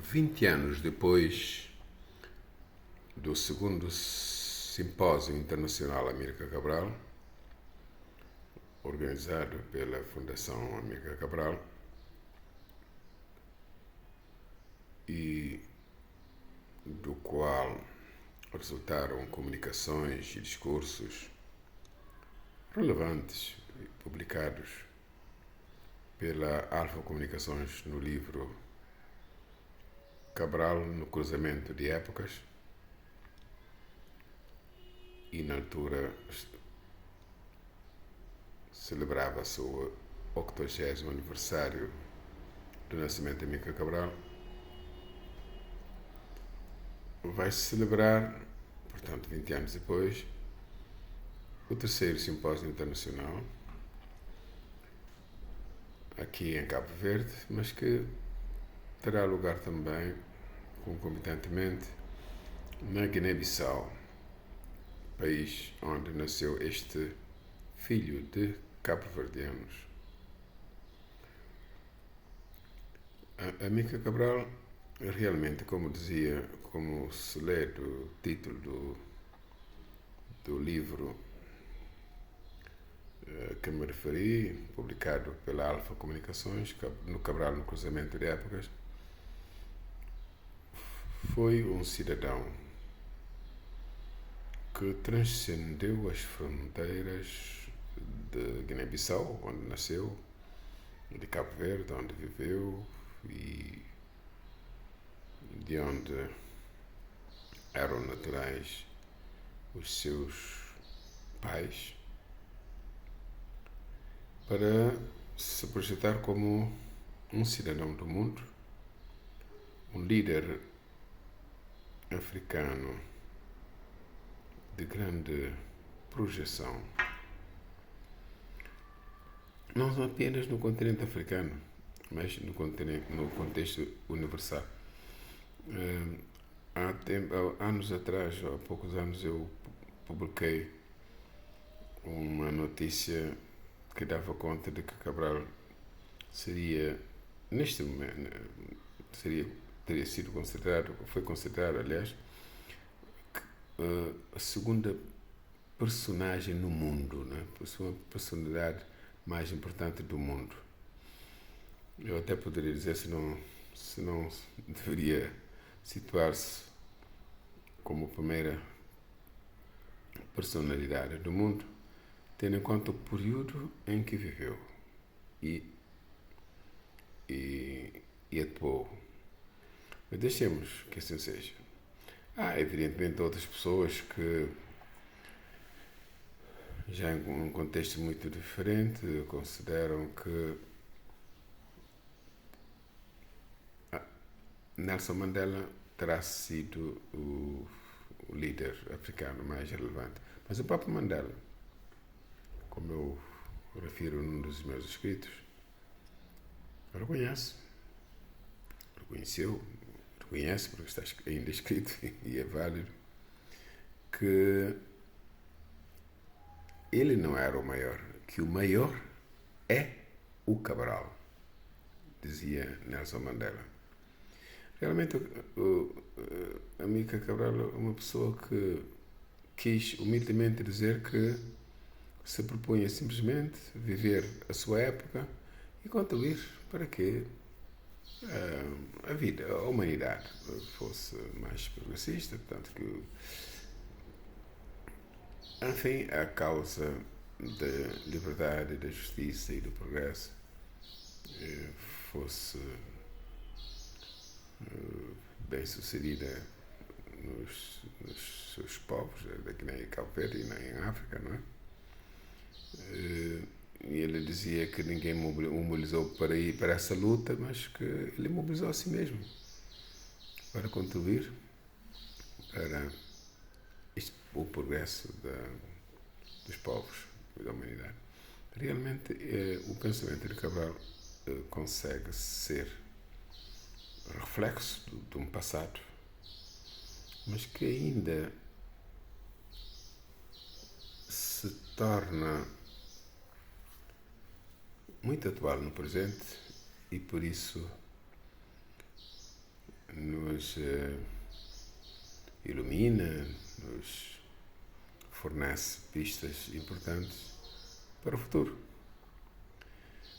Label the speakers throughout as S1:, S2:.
S1: 20 anos depois do segundo Simpósio Internacional Amílcar Cabral, organizado pela Fundação Amílcar Cabral, e do qual resultaram comunicações e discursos relevantes publicados pela Alfa Comunicações no livro Cabral no Cruzamento de Épocas, e na altura celebrava-se o 80º aniversário do nascimento de Amílcar Cabral. Vai-se celebrar, portanto, 20 anos depois, o terceiro Simpósio Internacional, aqui em Cabo Verde, mas que terá lugar também, concomitantemente, na Guiné-Bissau, país onde nasceu este filho de cabo-verdianos. Amílcar Cabral, realmente, como se lê do título do livro que me referi, publicado pela Alfa Comunicações, no Cabral no Cruzamento de Épocas, foi um cidadão que transcendeu as fronteiras de Guiné-Bissau, onde nasceu, de Cabo Verde, onde viveu, e de onde eram naturais os seus pais, para se projetar como um cidadão do mundo, um líder africano de grande projeção, não apenas no continente africano, mas no contexto universal. Há anos atrás, há poucos anos, eu publiquei uma notícia que dava conta de que Cabral seria, neste momento, teria sido considerado, foi considerado, aliás, a segunda personagem no mundo, né? A sua personalidade mais importante do mundo. Eu até poderia dizer, se não deveria situar-se como primeira personalidade do mundo, tendo em conta o período em que viveu e atuou. Mas deixemos que assim seja. Há, evidentemente, outras pessoas que, já em um contexto muito diferente, consideram que Nelson Mandela terá sido o líder africano mais relevante. Mas o próprio Mandela, como eu refiro num dos meus escritos, reconhece, porque está ainda escrito e é válido, que ele não era o maior, que o maior é o Cabral, dizia Nelson Mandela. Realmente, Amílcar Cabral é uma pessoa que quis humildemente dizer que se propunha simplesmente viver a sua época e contribuir para que a vida, a humanidade fosse mais progressista, portanto que, enfim, a causa da liberdade, da justiça e do progresso fosse bem sucedida nos seus povos, daqui nem em Cabo Verde e nem em África, não é? E ele dizia que ninguém o mobilizou para ir para essa luta, mas que ele mobilizou a si mesmo para contribuir para o progresso dos povos e da humanidade. Realmente, o pensamento de Cabral consegue ser reflexo de um passado, mas que ainda se torna muito atual no presente, e por isso nos ilumina, nos fornece pistas importantes para o futuro.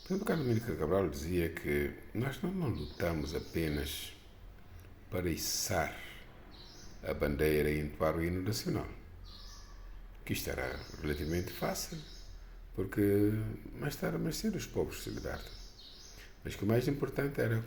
S1: Por exemplo, Carlos Amílcar Cabral dizia que nós não lutamos apenas para içar a bandeira e entoar o hino nacional, que isto era relativamente fácil, porque mais tarde ou mais cedo os povos se libertam. Mas que o mais importante era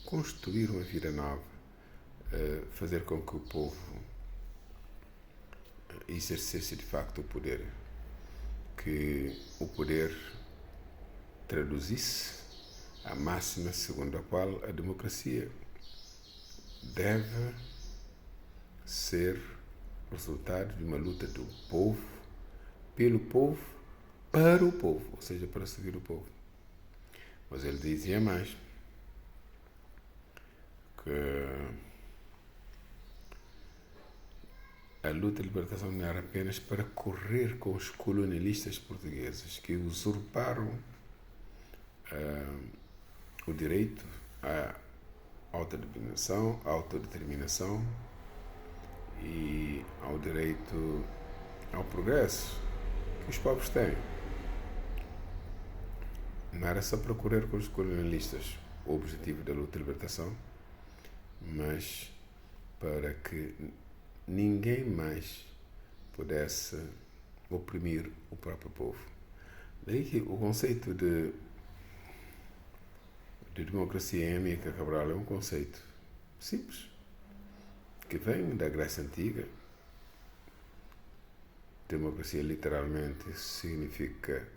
S1: construir uma vida nova, fazer com que o povo exercesse de facto o poder, que o poder traduzisse a máxima segundo a qual a democracia deve ser resultado de uma luta do povo, pelo povo, para o povo, ou seja, para servir o povo. Mas ele dizia mais, que a luta de libertação não era apenas para correr com os colonialistas portugueses que usurparam o direito à autodeterminação e ao direito ao progresso que os povos têm. Não era só para correr com os colonialistas o objetivo da luta de libertação, mas para que ninguém mais pudesse oprimir o próprio povo. Daí que o conceito de democracia em Amílcar Cabral é um conceito simples, que vem da Grécia Antiga. Democracia literalmente significa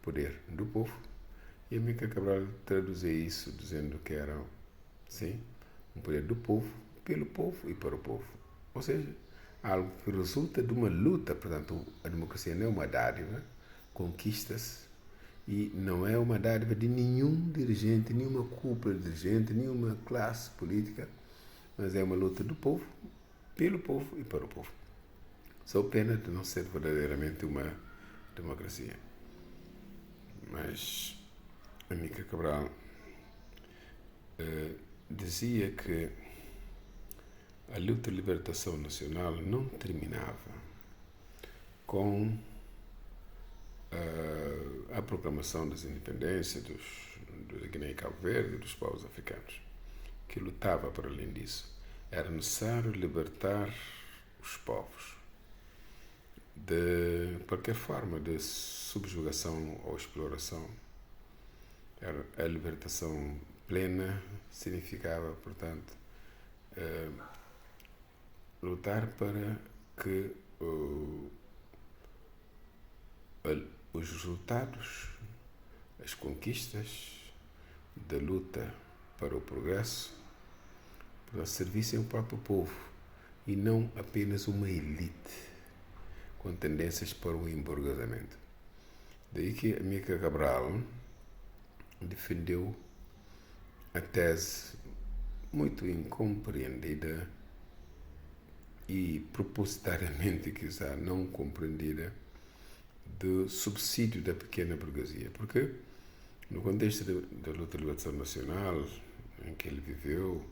S1: poder do povo, e Amílcar Cabral traduzia isso dizendo que era, sim, um poder do povo, pelo povo e para o povo. Ou seja, algo que resulta de uma luta. Portanto, a democracia não é uma dádiva, conquista-se, e não é uma dádiva de nenhum dirigente, nenhuma cúpula dirigente, nenhuma classe política, mas é uma luta do povo, pelo povo e para o povo. Só pena de não ser verdadeiramente uma democracia. Mas Amílcar Cabral dizia que a luta de libertação nacional não terminava com a proclamação das independências da Guiné e Cabo Verde e dos povos africanos, que lutava para além disso. Era necessário libertar os povos de qualquer forma de subjugação ou exploração. A libertação plena significava, portanto, lutar para que os resultados, as conquistas da luta para o progresso servissem ao próprio povo e não apenas uma elite com tendências para o emburguesamento. Daí que Amílcar Cabral defendeu a tese muito incompreendida e propositariamente, quizá, não compreendida do subsídio da pequena burguesia. Porque, no contexto da luta de libertação nacional, em que ele viveu,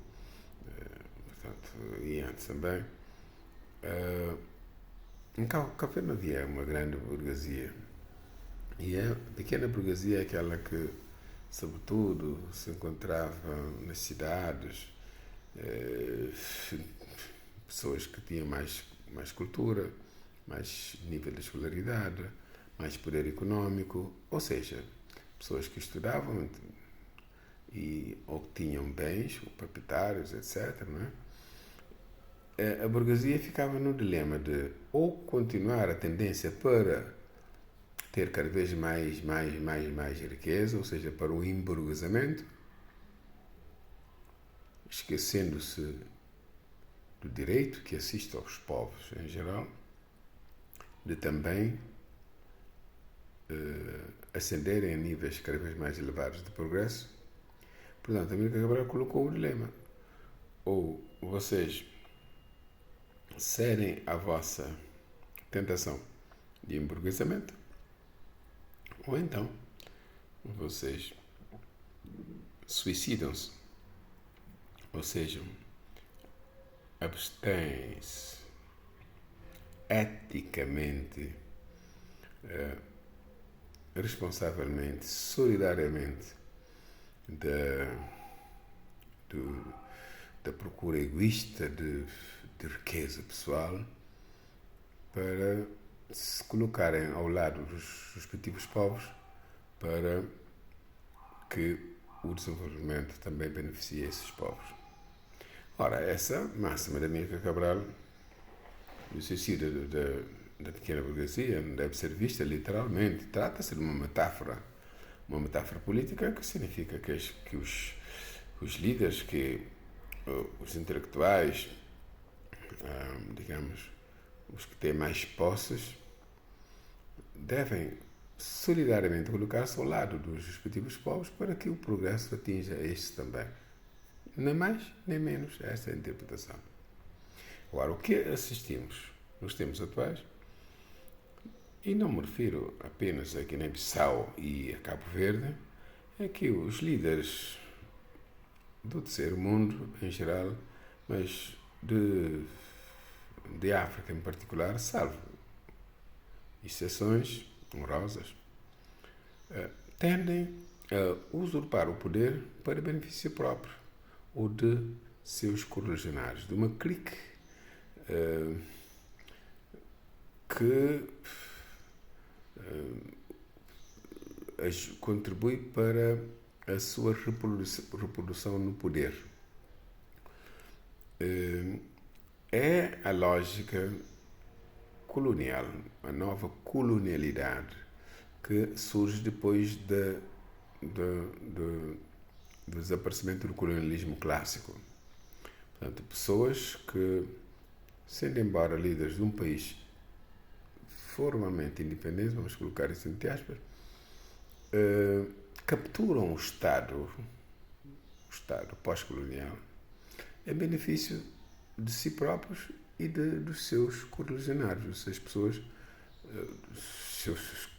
S1: portanto, e antes também, em Cabo Verde não havia uma grande burguesia. E a pequena burguesia é aquela que, sobretudo, se encontrava nas cidades, pessoas que tinham mais cultura, mais nível de escolaridade, mais poder econômico, ou seja, pessoas que estudavam ou que tinham bens, proprietários, etc. Não é? A burguesia ficava no dilema de ou continuar a tendência para ter cada vez mais riqueza, ou seja, para o emburguesamento, esquecendo-se do direito que assiste aos povos em geral, de também ascenderem a níveis cada vez mais elevados de progresso. Portanto, Amílcar Cabral colocou o dilema: ou vocês cedem à vossa tentação de emburguesamento, ou então vocês suicidam-se, ou seja, abstém-se eticamente, responsavelmente, solidariamente da, da procura egoísta de riqueza pessoal para se colocarem ao lado dos respectivos povos para que o desenvolvimento também beneficie esses povos. Ora, essa máxima da Amílcar Cabral, no suicídio da pequena burguesia, não deve ser vista literalmente. Trata-se de uma metáfora política que significa que os líderes, que os intelectuais, digamos, os que têm mais posses, devem solidariamente colocar-se ao lado dos respectivos povos para que o progresso atinja estes também. Nem mais, nem menos, esta é a interpretação. Agora, o que assistimos nos tempos atuais, e não me refiro apenas a Guiné-Bissau e a Cabo Verde, é que os líderes do terceiro mundo em geral, mas de África em particular, salvo exceções honrosas, tendem a usurpar o poder para benefício próprio ou de seus correligionários, de uma clique que contribui para a sua reprodução no poder. É a lógica colonial, a nova colonialidade que surge depois do desaparecimento do colonialismo clássico. Portanto, pessoas que, sendo embora líderes de um país formalmente independente, vamos colocar isso entre aspas, capturam o Estado pós-colonial em benefício de si próprios e dos seus correligionários, das pessoas, seus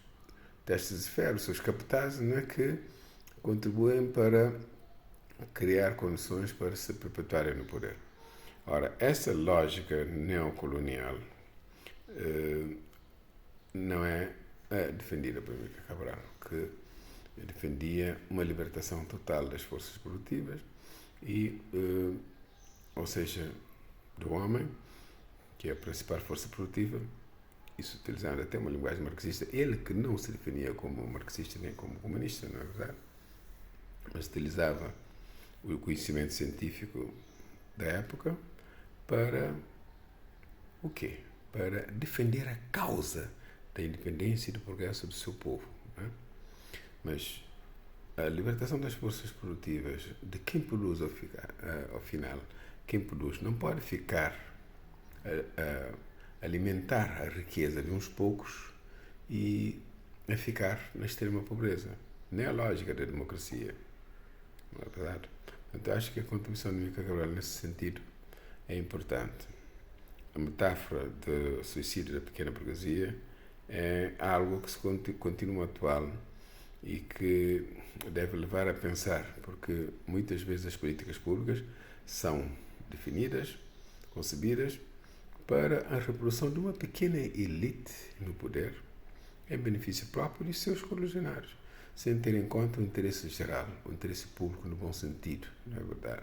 S1: testes de ferro, seus capatazes, não é, que contribuem para criar condições para se perpetuarem no poder. Ora, essa lógica neocolonial não é defendida por Amílcar Cabral, que defendia uma libertação total das forças produtivas e, ou seja, do homem, que é a principal força produtiva, isso utilizando até uma linguagem marxista, ele que não se definia como marxista nem como comunista, não é verdade? Mas utilizava o conhecimento científico da época para o quê? Para defender a causa da independência e do progresso do seu povo. Não é? Mas a libertação das forças produtivas, de quem produz ao final, quem produz não pode ficar a alimentar a riqueza de uns poucos e a ficar na extrema pobreza. Nem a lógica da democracia. Não é verdade? Portanto, acho que a contribuição de Amílcar Cabral nesse sentido é importante. A metáfora do suicídio da pequena burguesia é algo que se continua atual e que deve levar a pensar, porque muitas vezes as políticas públicas são definidas, concebidas para a reprodução de uma pequena elite no poder, em benefício próprio de seus correligionários, sem ter em conta o interesse geral, o interesse público no bom sentido, não é verdade?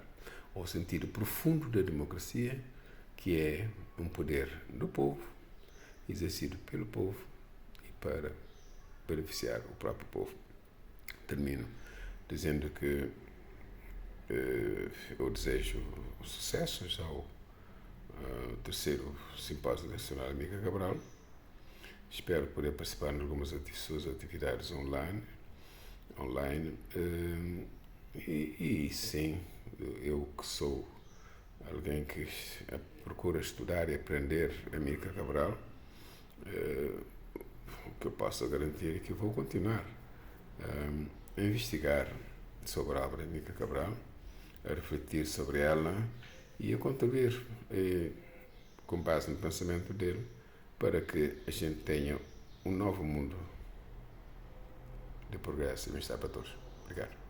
S1: O sentido profundo da democracia, que é um poder do povo, exercido pelo povo e para beneficiar o próprio povo. Termino dizendo que eu desejo sucessos ao terceiro Simpósio Nacional Amílcar Cabral. Espero poder participar em algumas suas atividades online e sim, eu que sou alguém que procura estudar e aprender Amílcar Cabral, o que eu posso garantir é que vou continuar a investigar sobre a obra de Amílcar Cabral, a refletir sobre ela e a contribuir com base no pensamento dele para que a gente tenha um novo mundo de progresso e bem-estar para todos. Obrigado.